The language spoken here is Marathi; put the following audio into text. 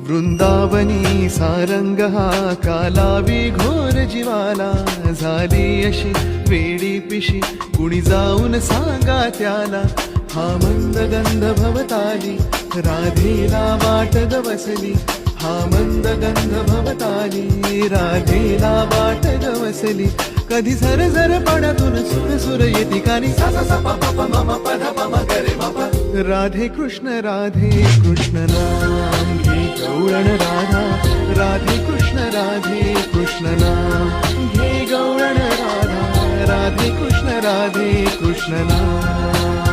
वृंदावनी सारंग हा कालावी घोर जीवाला, झाली अशी वेडी पिशी कुणी जाऊन सांगा त्याला. हा मंद गंध भवताली राधेला वाट गवसली, हा मंद गंध भवताली राधेला वाट गवसली. कधी झर झर पाण्यातून सुर सुर येती कानी, सा सा सा पा पा पा मा मा पा धा पा मा ग रे मा पा. राधे कृष्ण नाम घे गौळण राधा, राधे कृष्ण नाम घे गौळण राधा, राधे कृष्ण नाम.